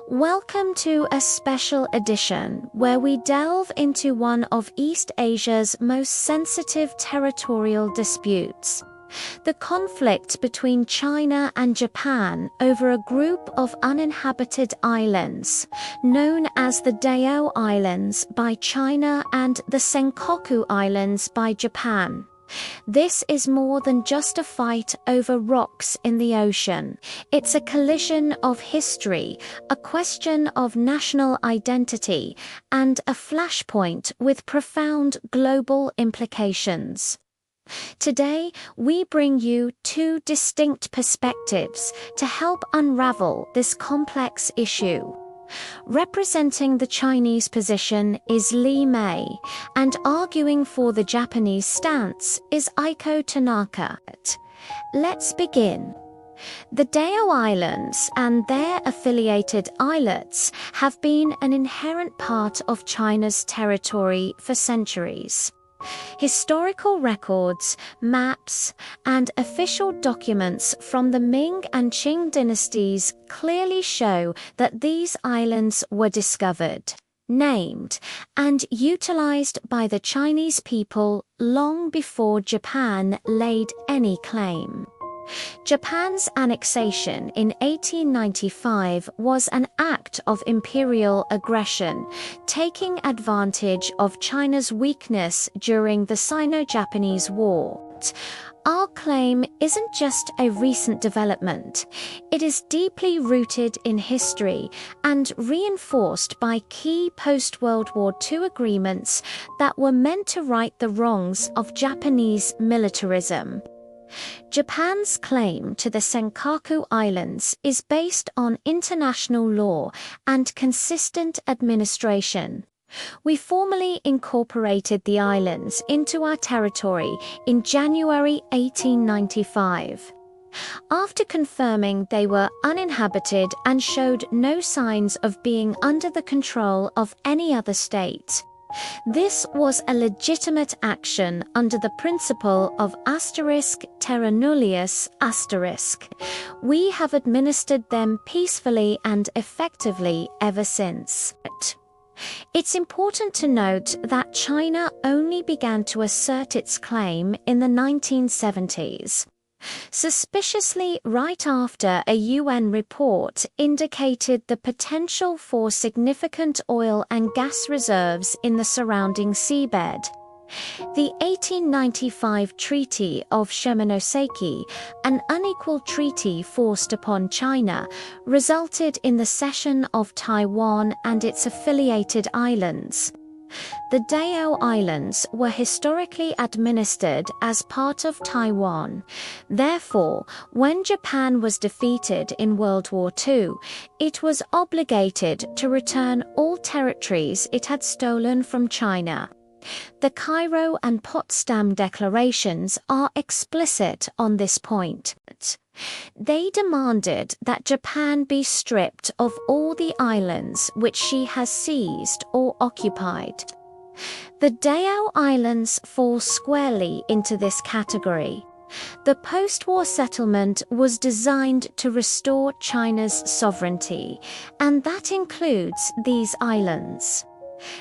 Welcome to a special edition where we delve into one of East Asia's most sensitive territorial disputes. The conflict between China and Japan over a group of uninhabited islands, known as the Diaoyu Islands by China and the Senkaku Islands by Japan. This is more than just a fight over rocks in the ocean. It's a collision of history, a question of national identity, and a flashpoint with profound global implications. Today, we bring you two distinct perspectives to help unravel this complex issue. Representing the Chinese position is Li Mei, and arguing for the Japanese stance is Aiko Tanaka. Let's begin. The Diaoyu Islands and their affiliated islets have been an inherent part of China's territory for centuries. Historical records, maps, and official documents from the Ming and Qing dynasties clearly show that these islands were discovered, named, and utilized by the Chinese people long before Japan laid any claim. Japan's annexation in 1895 was an act of imperial aggression, taking advantage of China's weakness during the Sino-Japanese War. Our claim isn't just a recent development. It is deeply rooted in history and reinforced by key post-World War II agreements that were meant to right the wrongs of Japanese militarism. Japan's claim to the Senkaku Islands is based on international law and consistent administration. We formally incorporated the islands into our territory in January 1895. After confirming they were uninhabited and showed no signs of being under the control of any other state. This was a legitimate action under the principle of terra nullius . We have administered them peacefully and effectively ever since. It's important to note that China only began to assert its claim in the 1970s. Suspiciously right after a UN report indicated the potential for significant oil and gas reserves in the surrounding seabed. The 1895 Treaty of Shimonoseki, an unequal treaty forced upon China, resulted in the cession of Taiwan and its affiliated islands. The Diaoyu Islands were historically administered as part of Taiwan. Therefore, when Japan was defeated in World War II, it was obligated to return all territories it had stolen from China. The Cairo and Potsdam declarations are explicit on this point. They demanded that Japan be stripped of all the islands which she has seized or occupied. The Diaoyu Islands fall squarely into this category. The post-war settlement was designed to restore China's sovereignty, and that includes these islands.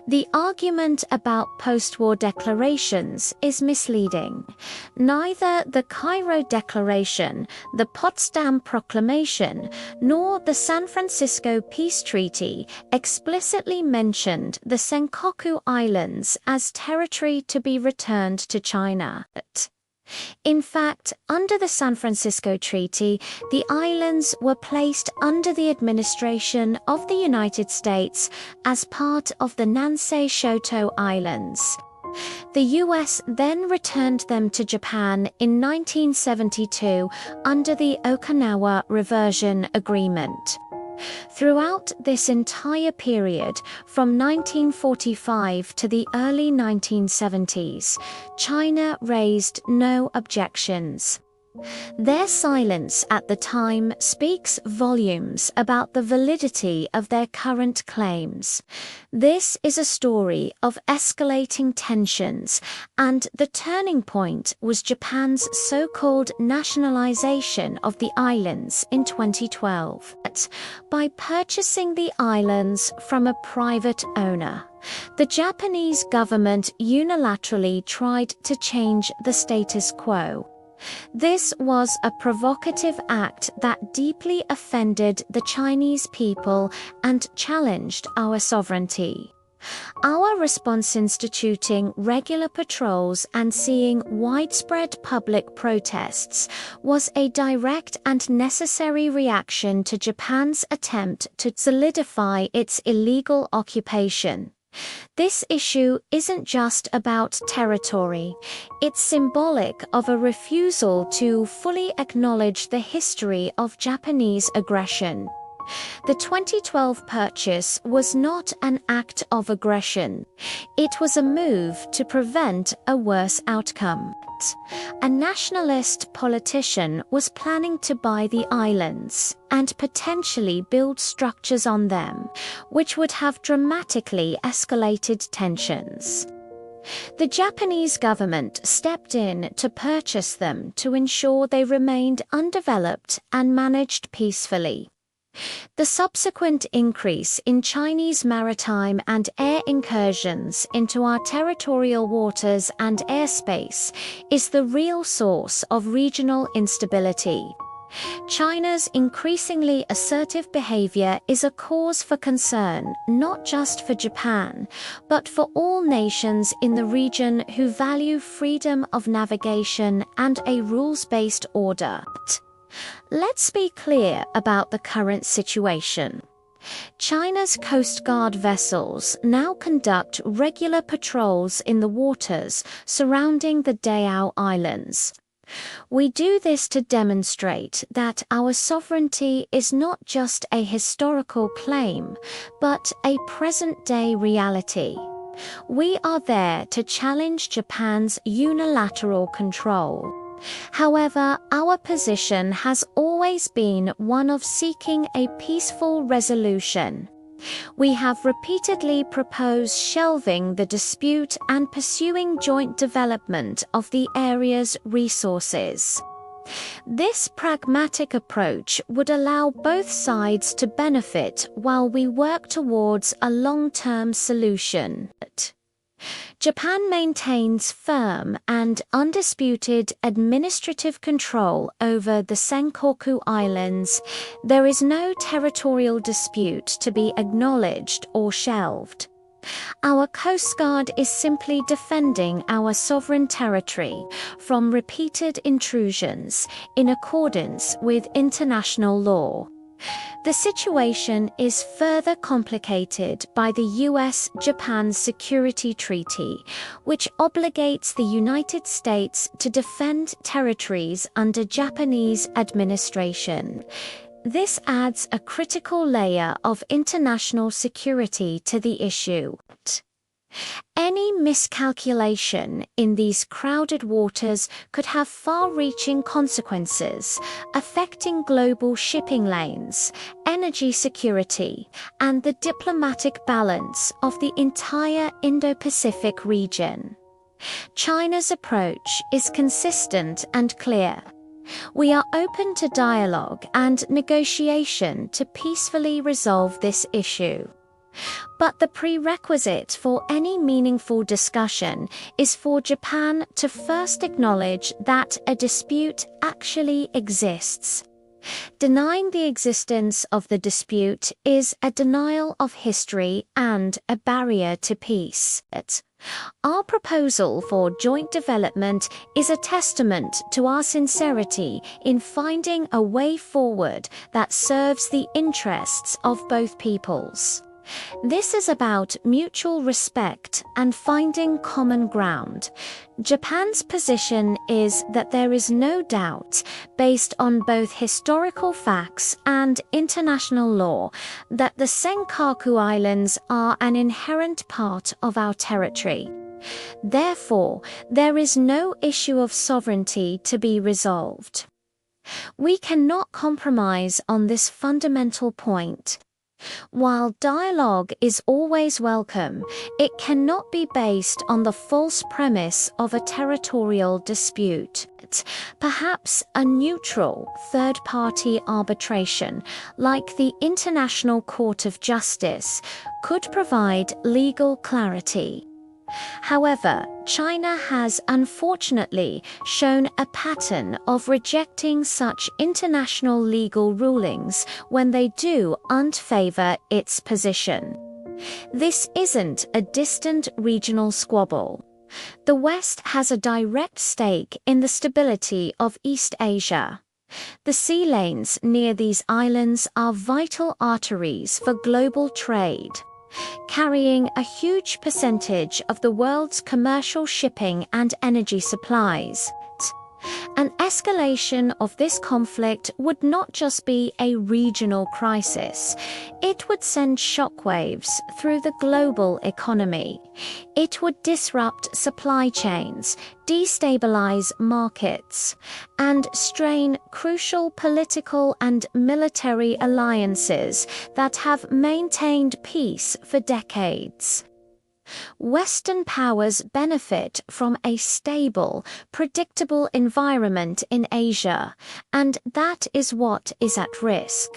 The argument about post-war declarations is misleading. Neither the Cairo Declaration, the Potsdam Proclamation, nor the San Francisco Peace Treaty explicitly mentioned the Senkaku Islands as territory to be returned to China. In fact, under the San Francisco Treaty, the islands were placed under the administration of the United States as part of the Nansei Shoto Islands. The US then returned them to Japan in 1972 under the Okinawa Reversion Agreement. Throughout this entire period, from 1945 to the early 1970s, China raised no objections. Their silence at the time speaks volumes about the validity of their current claims. This is a story of escalating tensions, and the turning point was Japan's so-called nationalization of the islands in 2012. By purchasing the islands from a private owner, the Japanese government unilaterally tried to change the status quo. This was a provocative act that deeply offended the Chinese people and challenged our sovereignty. Our response, instituting regular patrols and seeing widespread public protests, was a direct and necessary reaction to Japan's attempt to solidify its illegal occupation. This issue isn't just about territory, it's symbolic of a refusal to fully acknowledge the history of Japanese aggression. The 2012 purchase was not an act of aggression. It was a move to prevent a worse outcome. A nationalist politician was planning to buy the islands and potentially build structures on them, which would have dramatically escalated tensions. The Japanese government stepped in to purchase them to ensure they remained undeveloped and managed peacefully. The subsequent increase in Chinese maritime and air incursions into our territorial waters and airspace is the real source of regional instability. China's increasingly assertive behavior is a cause for concern not just for Japan, but for all nations in the region who value freedom of navigation and a rules-based order. Let's be clear about the current situation. China's Coast Guard vessels now conduct regular patrols in the waters surrounding the Diao Islands. We do this to demonstrate that our sovereignty is not just a historical claim, but a present-day reality. We are there to challenge Japan's unilateral control. However, our position has always been one of seeking a peaceful resolution. We have repeatedly proposed shelving the dispute and pursuing joint development of the area's resources. This pragmatic approach would allow both sides to benefit while we work towards a long-term solution. Japan maintains firm and undisputed administrative control over the Senkaku Islands. There is no territorial dispute to be acknowledged or shelved. Our Coast Guard is simply defending our sovereign territory from repeated intrusions in accordance with international law. The situation is further complicated by the US-Japan Security Treaty, which obligates the United States to defend territories under Japanese administration. This adds a critical layer of international security to the issue. Any miscalculation in these crowded waters could have far-reaching consequences, affecting global shipping lanes, energy security, and the diplomatic balance of the entire Indo-Pacific region. China's approach is consistent and clear. We are open to dialogue and negotiation to peacefully resolve this issue. But the prerequisite for any meaningful discussion is for Japan to first acknowledge that a dispute actually exists. Denying the existence of the dispute is a denial of history and a barrier to peace. Our proposal for joint development is a testament to our sincerity in finding a way forward that serves the interests of both peoples. This is about mutual respect and finding common ground. Japan's position is that there is no doubt, based on both historical facts and international law, that the Senkaku Islands are an inherent part of our territory. Therefore, there is no issue of sovereignty to be resolved. We cannot compromise on this fundamental point. While dialogue is always welcome, it cannot be based on the false premise of a territorial dispute. Perhaps a neutral, third-party arbitration, like the International Court of Justice, could provide legal clarity. However, China has unfortunately shown a pattern of rejecting such international legal rulings when they do unfavor its position. This isn't a distant regional squabble. The West has a direct stake in the stability of East Asia. The sea lanes near these islands are vital arteries for global trade, carrying a huge percentage of the world's commercial shipping and energy supplies. An escalation of this conflict would not just be a regional crisis, it would send shockwaves through the global economy. It would disrupt supply chains, destabilize markets, and strain crucial political and military alliances that have maintained peace for decades. Western powers benefit from a stable, predictable environment in Asia, and that is what is at risk.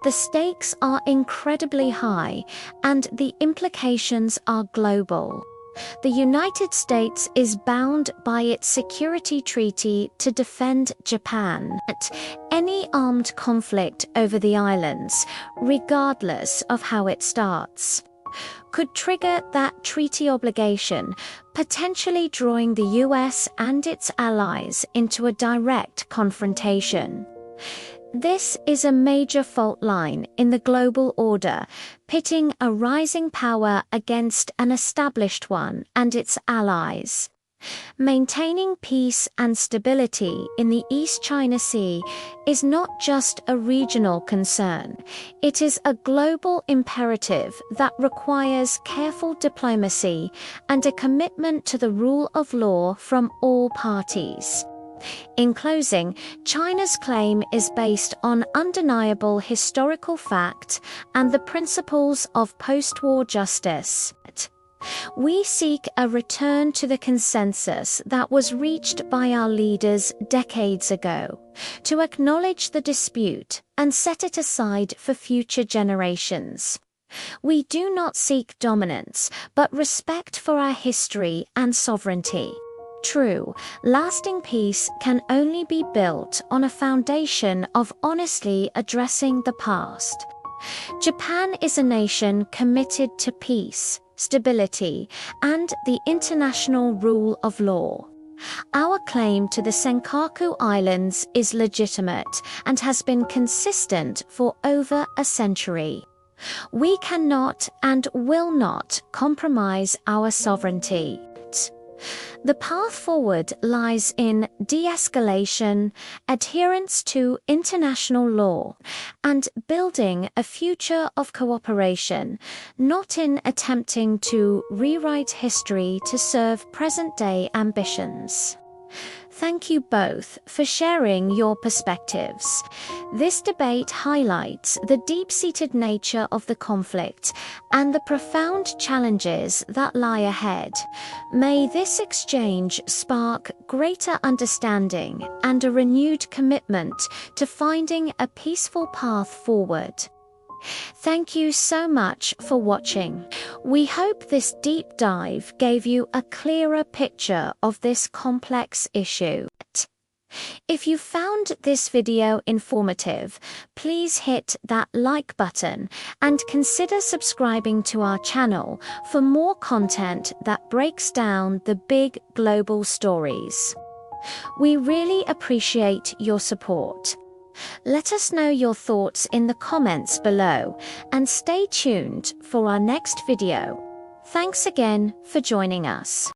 The stakes are incredibly high, and the implications are global. The United States is bound by its security treaty to defend Japan at any armed conflict over the islands, regardless of how it starts, could trigger that treaty obligation, potentially drawing the US and its allies into a direct confrontation. This is a major fault line in the global order, pitting a rising power against an established one and its allies. Maintaining peace and stability in the East China Sea is not just a regional concern, it is a global imperative that requires careful diplomacy and a commitment to the rule of law from all parties. In closing, China's claim is based on undeniable historical fact and the principles of post-war justice. We seek a return to the consensus that was reached by our leaders decades ago, to acknowledge the dispute and set it aside for future generations. We do not seek dominance, but respect for our history and sovereignty. True, lasting peace can only be built on a foundation of honestly addressing the past. Japan is a nation committed to peace, stability, and the international rule of law. Our claim to the Senkaku Islands is legitimate and has been consistent for over a century. We cannot and will not compromise our sovereignty. The path forward lies in de-escalation, adherence to international law, and building a future of cooperation, not in attempting to rewrite history to serve present-day ambitions. Thank you both for sharing your perspectives. This debate highlights the deep-seated nature of the conflict and the profound challenges that lie ahead. May this exchange spark greater understanding and a renewed commitment to finding a peaceful path forward. Thank you so much for watching. We hope this deep dive gave you a clearer picture of this complex issue. If you found this video informative, please hit that like button and consider subscribing to our channel for more content that breaks down the big global stories. We really appreciate your support. Let us know your thoughts in the comments below and stay tuned for our next video. Thanks again for joining us.